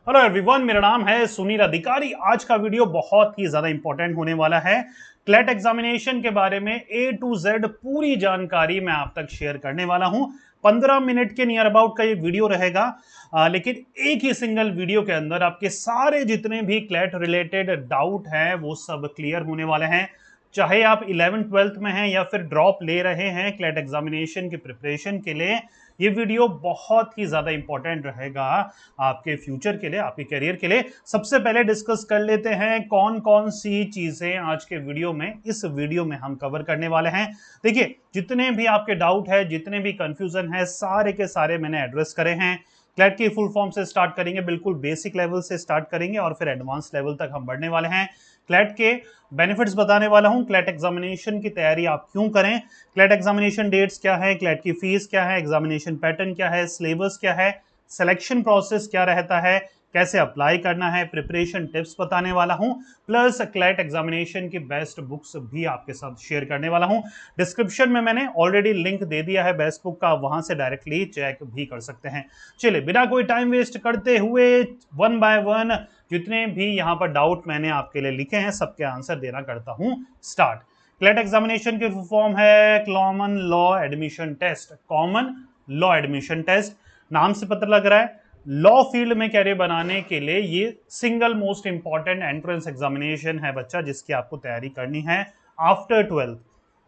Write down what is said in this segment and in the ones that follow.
Hello everyone, मेरा नाम है सुनील अधिकारी। आज का वीडियो बहुत ही ज्यादा इंपॉर्टेंट होने वाला है। क्लेट एग्जामिनेशन के बारे में ए टू जेड पूरी जानकारी मैं आप तक शेयर करने वाला हूं। 15 मिनट के नियर अबाउट का ये वीडियो रहेगा। लेकिन एक ही सिंगल वीडियो के अंदर आपके सारे जितने भी क्लेट रिलेटेड डाउट हैं वो सब क्लियर होने वाले हैं। चाहे आप 11th-12th में हैं या फिर ड्रॉप ले रहे हैं क्लेट एग्जामिनेशन की प्रिपरेशन के लिए, ये वीडियो बहुत ही ज्यादा इंपॉर्टेंट रहेगा आपके फ्यूचर के लिए, आपके करियर के लिए। सबसे पहले डिस्कस कर लेते हैं कौन कौन सी चीजें आज के वीडियो में, इस वीडियो में हम कवर करने वाले हैं। देखिए, जितने भी आपके डाउट है, जितने भी कंफ्यूजन है, सारे के सारे मैंने एड्रेस करे हैं। क्लैट की फुल फॉर्म से स्टार्ट करेंगे, बिल्कुल बेसिक लेवल से स्टार्ट करेंगे और फिर एडवांस लेवल तक हम बढ़ने वाले हैं। क्लैट के बेनिफिट्स बताने वाला हूं, क्लैट एग्जामिनेशन की तैयारी आप क्यों करें, क्लैट एग्जामिनेशन डेट्स क्या है, क्लैट की फीस क्या है, एग्जामिनेशन पैटर्न क्या है, सिलेबस क्या है, सिलेक्शन प्रोसेस क्या रहता है, कैसे अप्लाई करना है, प्रिपरेशन टिप्स बताने वाला हूं। प्लस क्लैट एग्जामिनेशन की बेस्ट बुक्स भी आपके साथ शेयर करने वाला हूं। डिस्क्रिप्शन में मैंने ऑलरेडी लिंक दे दिया है बेस्ट बुक का, वहां से डायरेक्टली चेक भी कर सकते हैं। चलिए, बिना कोई टाइम वेस्ट करते हुए वन बाय वन जितने भी यहां पर डाउट मैंने आपके लिए लिखे हैं सबके आंसर देना करता हूं स्टार्ट। क्लैट एग्जामिनेशन की फॉर्म है common law admission test. Common law admission test, नाम से पता लग रहा है लॉ फील्ड में कैरियर बनाने के लिए ये single most important entrance examination है बच्चा, जिसकी आपको तैयारी करनी है आफ्टर 12th।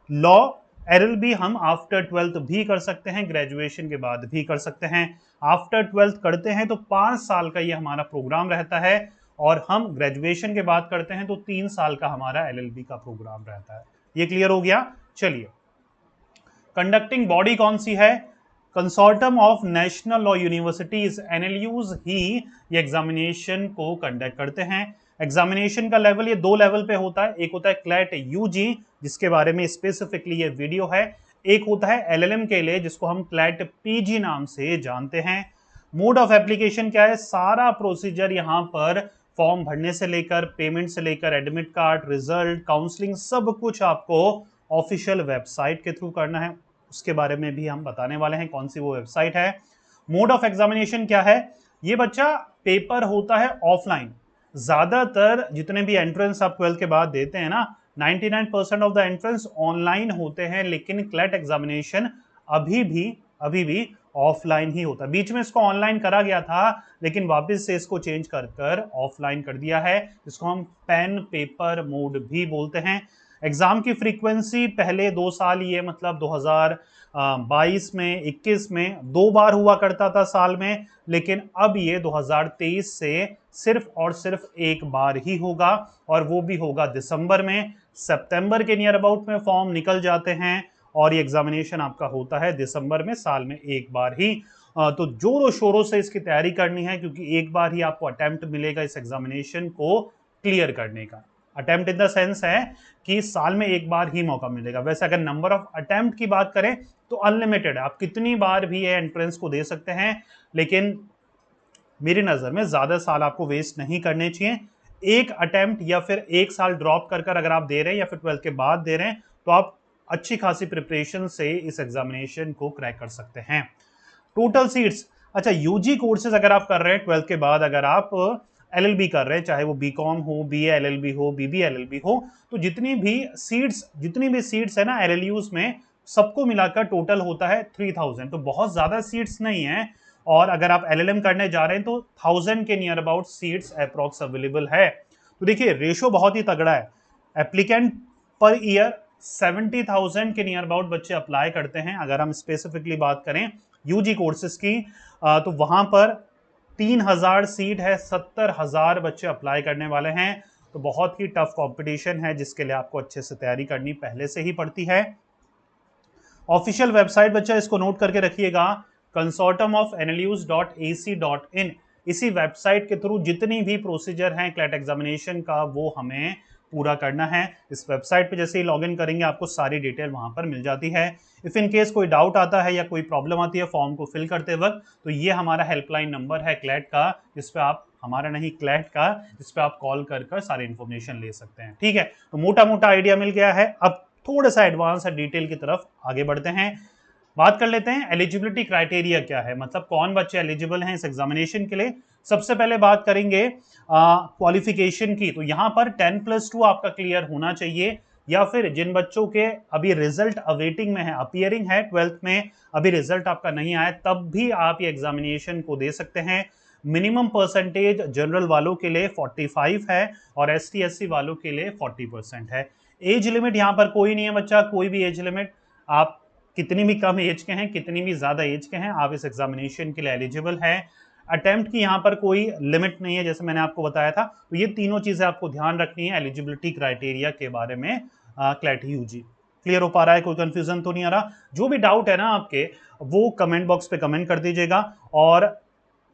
लॉ एलएलबी हम आफ्टर 12th भी कर सकते हैं, ग्रेजुएशन के बाद भी कर सकते हैं। आफ्टर 12th करते हैं तो 5 साल का ये हमारा प्रोग्राम रहता है, और हम ग्रेजुएशन के बाद करते हैं तो 3 साल का हमारा एलएलबी का प्रोग्राम रहता है। ये क्लियर हो गया। चलिए, कंडक्टिंग बॉडी कौन सी है? Consortium of national law universities, NLUs ही ये एग्जामिनेशन को कंडक्ट करते हैं। एग्जामिनेशन का लेवल ये 2 लेवल पे होता है। एक होता है क्लैट यूजी, जिसके बारे में स्पेसिफिकली ये वीडियो है। एक होता है एलएलएम के लिए, जिसको हम क्लैट पीजी नाम से जानते हैं। मोड ऑफ एप्लीकेशन क्या है? सारा प्रोसीजर यहाँ पर फॉर्म भरने से लेकर, पेमेंट से लेकर, एडमिट कार्ड, रिजल्ट, काउंसलिंग, सब कुछ आपको ऑफिशियल वेबसाइट के थ्रू करना है। उसके बारे में भी हम बताने वाले हैं कौन सी वो वेबसाइट है। मोड ऑफ एग्जामिनेशन क्या है? ये बच्चा पेपर होता है ऑफलाइन। ज्यादातर जितने भी एंट्रेंस आप 12th के बाद देते हैं ना, 99% ऑफ द एंट्रेंस ऑनलाइन होते हैं, लेकिन क्लैट एग्जामिनेशन अभी भी ऑफलाइन ही होता है। बीच में इसको ऑनलाइन करा गया था, लेकिन वापस से इसको चेंज कर ऑफलाइन कर दिया है। इसको हम पेन पेपर मोड भी बोलते हैं। एग्जाम की फ्रीक्वेंसी पहले 2 साल, ये मतलब 2022 में 21 में 2 बार हुआ करता था साल में, लेकिन अब ये 2023 से सिर्फ और सिर्फ 1 बार ही होगा, और वो भी होगा दिसंबर में। सितंबर के नियर अबाउट में फॉर्म निकल जाते हैं, और ये एग्जामिनेशन आपका होता है दिसंबर में, साल में 1 बार ही। तो जोरों शोरों से इसकी तैयारी करनी है, क्योंकि 1 बार ही आपको अटेम्प्ट मिलेगा इस एग्जामिनेशन को क्लियर करने का। अटेम्प्ट इन द सेंस है कि साल में 1 बार ही मौका मिलेगा। वैसे अगर नंबर ऑफ अटेम्प्ट की बात करें तो अनलिमिटेड है, आप कितनी बार भी ये एंट्रेंस को दे सकते हैं, लेकिन मेरी नजर में ज्यादा साल आपको वेस्ट नहीं करने चाहिए। एक अटेम्प्ट या फिर 1 साल ड्रॉप कर अगर आप दे रहे हैं, या फिर 12th के बाद दे रहे हैं, तो आप अच्छी खासी प्रिपरेशन से इस एग्जामिनेशन को क्रैक कर सकते हैं। टोटल सीट्स, अच्छा, यूजी कोर्सेज अगर आप कर रहे हैं 12th के बाद, अगर आप एलएलबी कर रहे हैं, चाहे वो बीकॉम हो, बीए एलएलबी हो, बीबी एलएलबी हो, तो जितनी भी सीट्स है ना एलएलयूज में, सबको मिलाकर टोटल होता है 3000। तो बहुत ज्यादा सीट्स नहीं है, और अगर आप एलएलएम करने जा रहे हैं तो 1000 के near about seats approx available है। तो देखिए, रेशो बहुत ही तगड़ा है। एप्लीकेंट पर ईयर 70,000 के नियर अबाउट बच्चे अप्लाई करते हैं। अगर हम स्पेसिफिकली बात करें यूजी कोर्सेज की, तो वहां पर 3000 सीट है, 70,000 बच्चे अप्लाई करने वाले हैं। तो बहुत ही टफ कंपटीशन है, जिसके लिए आपको अच्छे से तैयारी करनी पहले से ही पड़ती है। ऑफिशियल वेबसाइट बच्चा इसको नोट करके रखिएगा, consortiumofnlus.ac.in। इसी वेबसाइट के थ्रू जितनी भी प्रोसीजर हैं क्लैट एग्जामिनेशन का, वो हमें पूरा करना है। इस वेबसाइट पे जैसे ही लॉगिन करेंगे, आपको सारी डिटेल वहां पर मिल जाती है। इफ इन केस कोई डाउट आता है या कोई प्रॉब्लम आती है फॉर्म को फिल करते वक्त, तो ये हमारा हेल्पलाइन नंबर है क्लैट का, जिसपे आप, हमारा नहीं क्लैट का, जिसपे आप कॉल कर सारी इंफॉर्मेशन ले सकते हैं। ठीक है, तो मोटा मोटा आइडिया मिल गया है। अब थोड़ा सा एडवांस डिटेल की तरफ आगे बढ़ते हैं। बात कर लेते हैं एलिजिबिलिटी क्राइटेरिया क्या है, मतलब कौन बच्चे एलिजिबल हैं इस एग्जामिनेशन के लिए। सबसे पहले बात करेंगे क्वालिफिकेशन की। तो यहाँ पर 10+2 आपका क्लियर होना चाहिए, या फिर जिन बच्चों के अभी रिजल्ट अवेटिंग में है, अपियरिंग है 12th में, अभी रिजल्ट आपका नहीं आया, तब भी आप ये एग्जामिनेशन को दे सकते हैं। मिनिमम परसेंटेज जनरल वालों के लिए 45 है और एसटी एससी वालों के लिए 40% है। एज लिमिट यहाँ पर कोई नहीं है बच्चा, कोई भी एज लिमिट। आप कितनी भी कम एज के हैं, कितनी भी ज्यादा एज के हैं, आप इस एग्जामिनेशन के लिए एलिजिबल हैं। अटेम्प्ट की यहाँ पर कोई लिमिट नहीं है, जैसे मैंने आपको बताया था। तो ये तीनों चीजें आपको ध्यान रखनी है एलिजिबिलिटी क्राइटेरिया के बारे में क्लैट यूजी। क्लियर हो पा रहा है? कोई कंफ्यूजन तो नहीं आ रहा? जो भी डाउट है ना आपके, वो कमेंट बॉक्स पे कमेंट कर दीजिएगा। और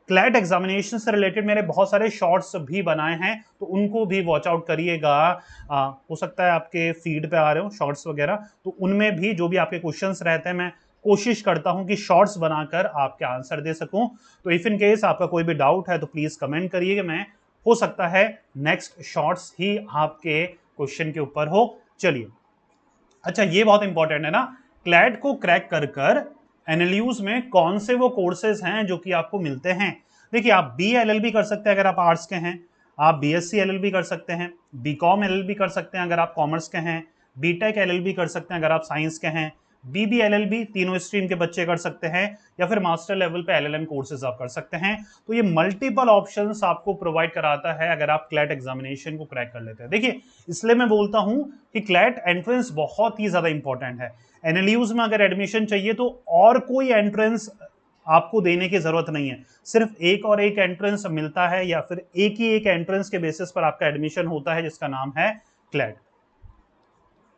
क्लैट एग्जामिनेशन से रिलेटेड मैंने बहुत सारे शॉर्ट्स भी बनाए हैं, तो उनको भी वॉच आउट करिएगा। हो सकता है आपके फीड पे आ रहे हो शॉर्ट्स वगैरह, तो उनमें भी जो भी आपके क्वेश्चंस रहते हैं, मैं कोशिश करता हूं कि शॉर्ट्स बनाकर आपके आंसर दे सकूं। तो इफ इन केस आपका कोई भी डाउट है तो प्लीज कमेंट करिएगा। मैं हो सकता है नेक्स्ट शॉर्ट्स ही आपके क्वेश्चन के ऊपर हो। चलिए, अच्छा ये बहुत इंपॉर्टेंट है ना, क्लैट को क्रैक कर कर एनएलयूज में कौन से वो कोर्सेज हैं जो कि आपको मिलते हैं। देखिए, आप बी एलएलबी कर सकते हैं अगर आप आर्ट्स के हैं, आप बीएससी एलएलबी कर सकते हैं, बीकॉम एलएलबी कर सकते हैं अगर आप कॉमर्स के हैं, बीटेक एलएलबी कर सकते हैं अगर आप साइंस के हैं, बीबी एलएलबी तीनों स्ट्रीम के बच्चे कर सकते हैं, या फिर मास्टर लेवल पे एलएलएम कोर्सेज आप कर सकते हैं। तो ये मल्टीपल ऑप्शंस आपको प्रोवाइड कराता है अगर आप क्लैट एग्जामिनेशन को क्रैक कर लेते हैं। देखिए, इसलिए मैं बोलता हूं कि क्लैट एंट्रेंस बहुत ही ज्यादा इंपॉर्टेंट है। एनएलयूज में अगर एडमिशन चाहिए तो और कोई एंट्रेंस आपको देने की जरूरत नहीं है, सिर्फ एक और एक एंट्रेंस मिलता है, या फिर एक ही एक एंट्रेंस के बेसिस पर आपका एडमिशन होता है, जिसका नाम है क्लैट।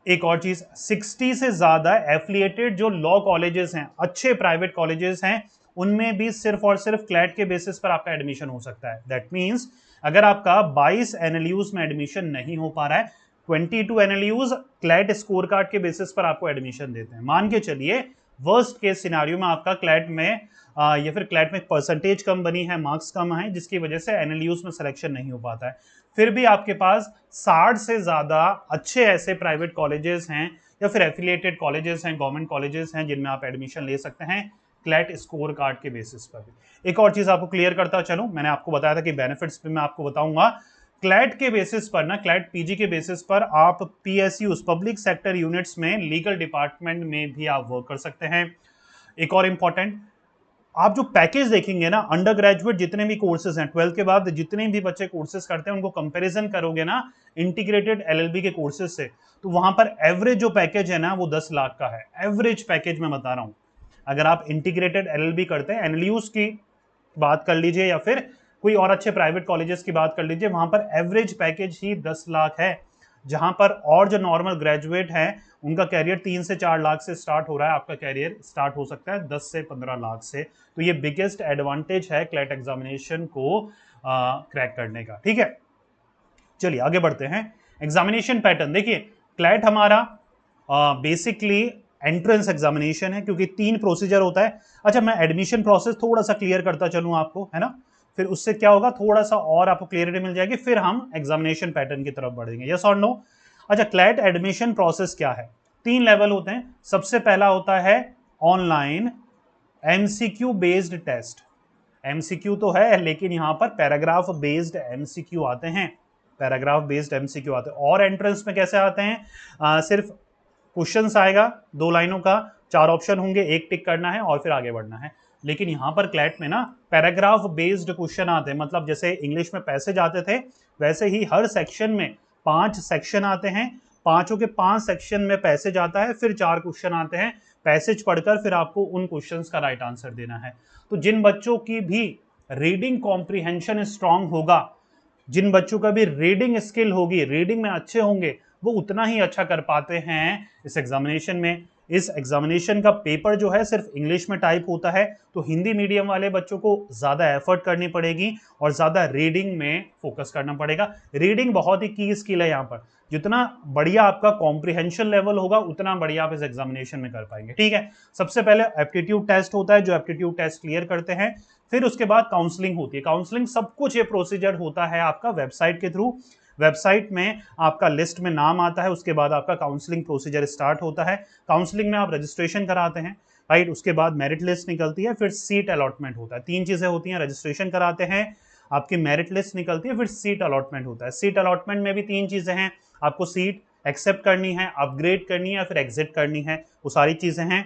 एक और चीज, 60 से ज्यादा एफिलिएटेड जो लॉ कॉलेजेस हैं, अच्छे प्राइवेट कॉलेजेस हैं, उनमें भी सिर्फ और सिर्फ क्लैट के बेसिस पर आपका एडमिशन हो सकता है। दैट मींस अगर आपका 22 एनएलयूज में एडमिशन नहीं हो पा रहा है, 22 एनएलयूज क्लैट स्कोर कार्ड के बेसिस पर आपको एडमिशन देते हैं। मान के चलिए वर्स्ट केस सिनारियो में आपका क्लैट में या फिर क्लैट में परसेंटेज कम बनी है, मार्क्स कम है, जिसकी वजह से एनएलयूज में सिलेक्शन नहीं हो पाता है, फिर भी आपके पास 60 से ज्यादा अच्छे ऐसे प्राइवेट कॉलेजेस हैं या फिर एफिलिएटेड कॉलेजेस हैं, गवर्नमेंट कॉलेजेस हैं, जिनमें आप एडमिशन ले सकते हैं क्लैट स्कोर कार्ड के बेसिस पर भी। एक और चीज आपको क्लियर करता चलूं, मैंने आपको बताया था कि बेनिफिट्स भी मैं आपको बताऊंगा। क्लैट के बेसिस पर ना, क्लैट पीजी के बेसिस पर आप पीएसयूज, पब्लिक सेक्टर यूनिट्स में, लीगल डिपार्टमेंट में भी आप वर्क कर सकते हैं। एक और इंपॉर्टेंट, आप जो पैकेज देखेंगे ना, अंडर ग्रेजुएट जितने भी कोर्सेज हैं, 12 के बाद जितने भी बच्चे कोर्सेज करते हैं, उनको कंपैरिजन करोगे ना इंटीग्रेटेड एलएलबी के कोर्सेज से, तो वहां पर एवरेज जो पैकेज है ना, वो 10 लाख का है। एवरेज पैकेज मैं बता रहा हूं। अगर आप इंटीग्रेटेड एलएलबी करते हैं, एनएलयूज की बात कर लीजिए या फिर कोई और अच्छे प्राइवेट कॉलेजेस की बात कर लीजिए, वहां पर एवरेज पैकेज ही 10 लाख है। जहां पर और जो नॉर्मल ग्रेजुएट हैं, उनका कैरियर 3 से 4 लाख से स्टार्ट हो रहा है, आपका कैरियर स्टार्ट हो सकता है 10 से 15 लाख से। तो ये बिगेस्ट एडवांटेज है क्लैट एग्जामिनेशन को क्रैक करने का। ठीक है, चलिए आगे बढ़ते हैं। एग्जामिनेशन पैटर्न देखिए, क्लैट हमारा बेसिकली एंट्रेंस एग्जामिनेशन है, क्योंकि 3 प्रोसीजर होता है। अच्छा, मैं एडमिशन प्रोसेस थोड़ा सा क्लियर करता चलूं आपको, है ना, फिर उससे क्या होगा, थोड़ा सा और आपको क्लियरिटी मिल जाएगी, फिर हम एग्जामिनेशन पैटर्न की तरफ बढ़ेंगे। यस और नो? अच्छा, क्लैट एडमिशन प्रोसेस क्या है? 3 लेवल होते हैं। सबसे पहला होता है online MCQ based test. MCQ तो है, लेकिन यहां पर पैराग्राफ बेस्ड एमसीक्यू आते हैं, पैराग्राफ बेस्ड एमसीक्यू आते हैं। और एंट्रेंस में कैसे आते हैं? सिर्फ क्वेश्चंस आएगा 2 लाइनों का, 4 ऑप्शन होंगे, एक टिक करना है और फिर आगे बढ़ना है। लेकिन यहां पर क्लैट में ना पैराग्राफ बेस्ड क्वेश्चन आते हैं, मतलब जैसे इंग्लिश में पैसेज आते थे, वैसे ही हर सेक्शन में 5 सेक्शन आते हैं, पांचों के 5 सेक्शन में पैसेज आता है, फिर 4 क्वेश्चन आते हैं। पैसेज पढ़कर फिर आपको उन क्वेश्चंस का राइट आंसर देना है। तो जिन बच्चों की भी रीडिंग कॉम्प्रिहेंशन स्ट्रांग होगा, जिन बच्चों का भी रीडिंग स्किल होगी, रीडिंग में अच्छे होंगे, वो उतना ही अच्छा कर पाते हैं इस एग्जामिनेशन में। इस एग्जामिनेशन का पेपर जो है सिर्फ इंग्लिश में टाइप होता है, तो हिंदी मीडियम वाले बच्चों को ज्यादा एफर्ट करनी पड़ेगी और ज्यादा रीडिंग में फोकस करना पड़ेगा। रीडिंग बहुत ही की स्किल है यहाँ पर। जितना बढ़िया आपका कॉम्प्रिहेंशन लेवल होगा, उतना बढ़िया आप इस एग्जामिनेशन में कर पाएंगे। ठीक है, सबसे पहले एप्टीट्यूड टेस्ट होता है, जो एप्टीट्यूड टेस्ट क्लियर करते हैं, फिर उसके बाद काउंसलिंग होती है। काउंसलिंग सब कुछ ये प्रोसीजर होता है आपका वेबसाइट के थ्रू। वेबसाइट में आपका लिस्ट में नाम आता है, उसके बाद आपका काउंसलिंग प्रोसीजर स्टार्ट होता है। काउंसलिंग में आप रजिस्ट्रेशन कराते हैं, राइट, उसके बाद मेरिट लिस्ट निकलती है, फिर सीट अलॉटमेंट होता है। 3 चीजें होती हैं, रजिस्ट्रेशन कराते हैं, आपकी मेरिट लिस्ट निकलती है, फिर सीट अलॉटमेंट होता है। सीट अलॉटमेंट में भी 3 चीजें हैं, आपको सीट एक्सेप्ट करनी है, अपग्रेड करनी है या फिर एग्जिट करनी है, वो सारी चीजें हैं।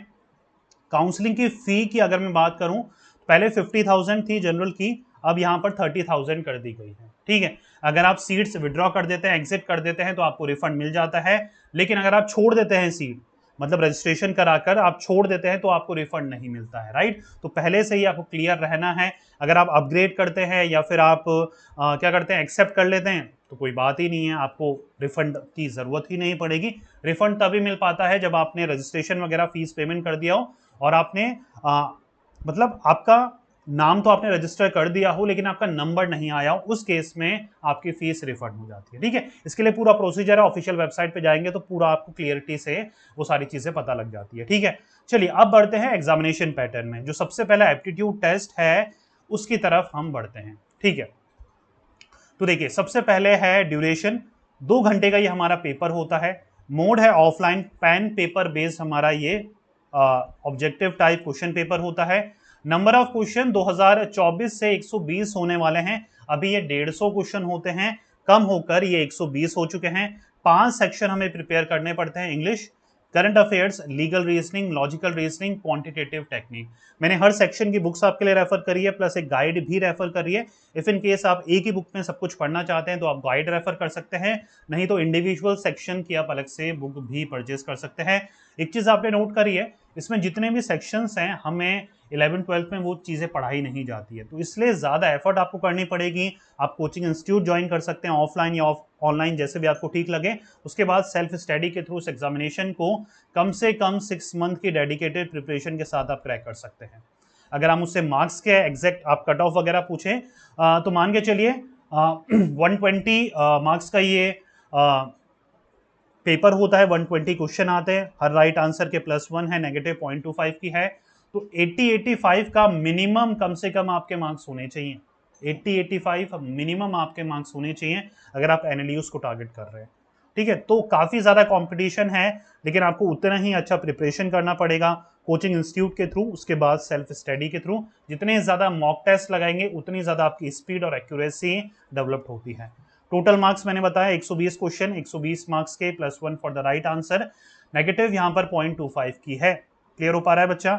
काउंसलिंग की फी की अगर मैं बात करूं, पहले 50,000 थी जनरल की, अब यहां पर 30,000 कर दी गई है। ठीक है, अगर आप सीट्स विड्रॉ कर देते हैं, एग्जिट कर देते हैं तो आपको रिफंड मिल जाता है, लेकिन अगर आप छोड़ देते हैं सीट, मतलब रजिस्ट्रेशन कराकर आप छोड़ देते हैं तो आपको रिफंड नहीं मिलता है। राइट, तो पहले से ही आपको क्लियर रहना है। अगर आप अपग्रेड करते हैं या फिर आप क्या करते हैं, एक्सेप्ट कर लेते हैं, तो कोई बात ही नहीं है, आपको रिफंड की जरूरत ही नहीं पड़ेगी। रिफंड तभी मिल पाता है जब आपने रजिस्ट्रेशन वगैरह फीस पेमेंट कर दिया हो और आपने मतलब आपका नाम तो आपने रजिस्टर कर दिया हो लेकिन आपका नंबर नहीं आया हो, उस केस में आपकी फीस रिफंड हो जाती है। ठीक है, इसके लिए पूरा प्रोसीजर है, ऑफिशियल वेबसाइट पे जाएंगे तो पूरा आपको क्लियरिटी से वो सारी चीजें पता लग जाती है। ठीक है, चलिए अब बढ़ते हैं एग्जामिनेशन पैटर्न में। जो सबसे पहला एप्टीट्यूड टेस्ट है उसकी तरफ हम बढ़ते हैं। ठीक है, तो देखिए सबसे पहले है ड्यूरेशन, 2 घंटे का ये हमारा पेपर होता है। मोड है ऑफलाइन, पेन पेपर बेस्ड हमारा ये ऑब्जेक्टिव टाइप क्वेश्चन पेपर होता है। नंबर ऑफ क्वेश्चन 2024 से 120 होने वाले हैं, अभी ये 150 क्वेश्चन होते हैं, कम होकर ये 120 हो चुके हैं। 5 सेक्शन हमें प्रिपेयर करने पड़ते हैं, English, current affairs, legal reasoning, logical reasoning, quantitative technique. मैंने हर सेक्शन की बुक्स आपके लिए रेफर करी है, प्लस एक गाइड भी रेफर करी है। इफ इन केस आप एक ही बुक में सब कुछ पढ़ना चाहते हैं तो आप गाइड रेफर कर सकते हैं, नहीं तो इंडिविजुअल सेक्शन की आप अलग से बुक भी परचेज कर सकते हैं। एक चीज आपने नोट करी है, इसमें जितने भी सेक्शंस हैं हमें 11-12 में वो चीज़ें पढ़ाई नहीं जाती है, तो इसलिए ज़्यादा एफर्ट आपको करनी पड़ेगी। आप कोचिंग इंस्टीट्यूट ज्वाइन कर सकते हैं, ऑफलाइन या ऑनलाइन, जैसे भी आपको ठीक लगे। उसके बाद सेल्फ स्टडी के थ्रू इस एग्जामिनेशन को कम से कम 6 मंथ की डेडिकेटेड प्रिपरेशन के साथ आप क्रैक कर सकते हैं। अगर आप मुझसे मार्क्स के एग्जैक्ट आप कट ऑफ वगैरह पूछें तो मान के चलिए 120 मार्क्स का ये पेपर होता है, 120 क्वेश्चन आते हैं, हर राइट आंसर के +1 है, नेगेटिव 0.25 की है, तो 80-85 का मिनिमम कम से कम आपके मार्क्स होने चाहिए। 80-85 मिनिमम आपके मार्क्स होने चाहिए अगर आप एनएलयूज को टारगेट कर रहे हैं। ठीक है, तो काफी ज्यादा कंपटीशन है, लेकिन आपको उतना ही अच्छा प्रिपरेशन करना पड़ेगा कोचिंग इंस्टीट्यूट के थ्रू, उसके बाद सेल्फ स्टडी के थ्रू। जितने ज्यादा मॉक टेस्ट लगाएंगे उतनी ज्यादा आपकी स्पीड और एक्यूरेसी डेवलप होती है। टोटल मार्क्स मैंने बताया 120 क्वेश्चन, 120 मार्क्स के +1 for the right answer, negative यहां पर 0.25 की है। क्लियर हो पा रहा है बच्चा?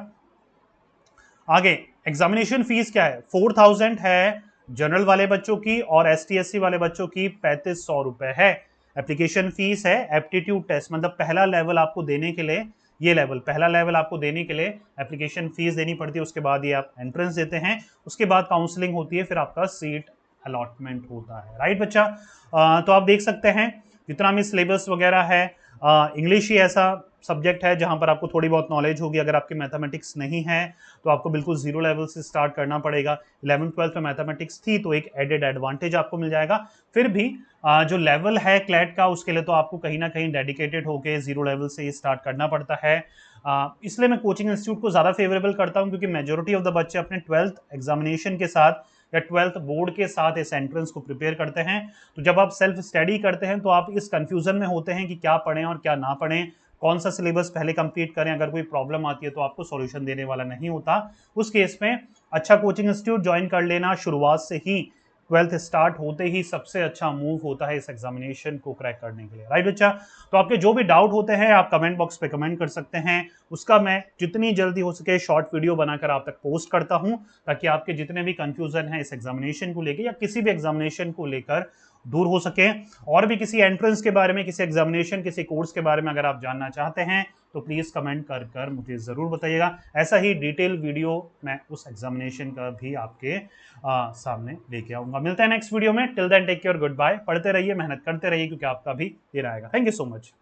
आगे एग्जामिनेशन फीस क्या है? 4,000 है जनरल वाले बच्चों की, और ST/SC वाले बच्चों की 3,500 रुपए है। एप्लीकेशन फीस है एप्टीट्यूड टेस्ट, मतलब पहला लेवल आपको देने के लिए, ये लेवल पहला लेवल आपको देने के लिए एप्लीकेशन फीस देनी पड़ती है, उसके बाद ये आप एंट्रेंस देते हैं, उसके बाद काउंसलिंग होती है, फिर आपका सीट अलॉटमेंट होता है। राइट बच्चा? तो आप देख सकते हैं जितना भी सिलेबस वगैरह है, इंग्लिश ही ऐसा सब्जेक्ट है जहां पर आपको थोड़ी बहुत नॉलेज होगी। अगर आपकी मैथमेटिक्स नहीं है तो आपको बिल्कुल जीरो लेवल से स्टार्ट करना पड़ेगा। 11th-12th में मैथमेटिक्स थी तो एक एडेड एडवांटेज आपको मिल जाएगा। फिर भी जो लेवल है क्लैट का, उसके लिए तो आपको कहीं ना कहीं डेडिकेटेड होकर जीरो लेवल से ही स्टार्ट करना पड़ता है। इसलिए मैं कोचिंग इंस्टीट्यूट को ज़्यादा फेवरेबल करता हूं, क्योंकि मेजोरिटी ऑफ द बच्चे अपने 12th एग्जामिनेशन के साथ या 12th बोर्ड के साथ इस एंट्रेंस को प्रिपेयर करते हैं। तो जब आप सेल्फ स्टडी करते हैं तो आप इस कंफ्यूजन में होते हैं कि क्या पढ़ें और क्या ना पढ़ें, कौन सा सिलेबस पहले कंप्लीट करें, अगर कोई प्रॉब्लम आती है तो आपको सॉल्यूशन देने वाला नहीं होता। उस केस में अच्छा कोचिंग इंस्टीट्यूट ज्वाइन कर लेना शुरुआत से ही, 12th स्टार्ट होते ही सबसे अच्छा मूव होता है इस एग्जामिनेशन को क्रैक करने के लिए। राइट बच्चा? तो आपके जो भी डाउट होते हैं आप कमेंट बॉक्स पे कमेंट कर सकते हैं, उसका मैं जितनी जल्दी हो सके शॉर्ट वीडियो बनाकर आप तक पोस्ट करता हूं, ताकि आपके जितने भी कंफ्यूजन है इस एग्जामिनेशन को लेकर या किसी भी एग्जामिनेशन को लेकर दूर हो सके। और भी किसी एंट्रेंस के बारे में, किसी एग्जामिनेशन, किसी कोर्स के बारे में अगर आप जानना चाहते हैं तो प्लीज कमेंट कर मुझे जरूर बताइएगा। ऐसा ही डिटेल वीडियो मैं उस एग्जामिनेशन का भी आपके सामने लेके आऊंगा। मिलते हैं नेक्स्ट वीडियो में। Till then take care, goodbye. पढ़ते रहिए, मेहनत करते रहिए, क्योंकि आपका भी दिन आएगा। Thank you so much.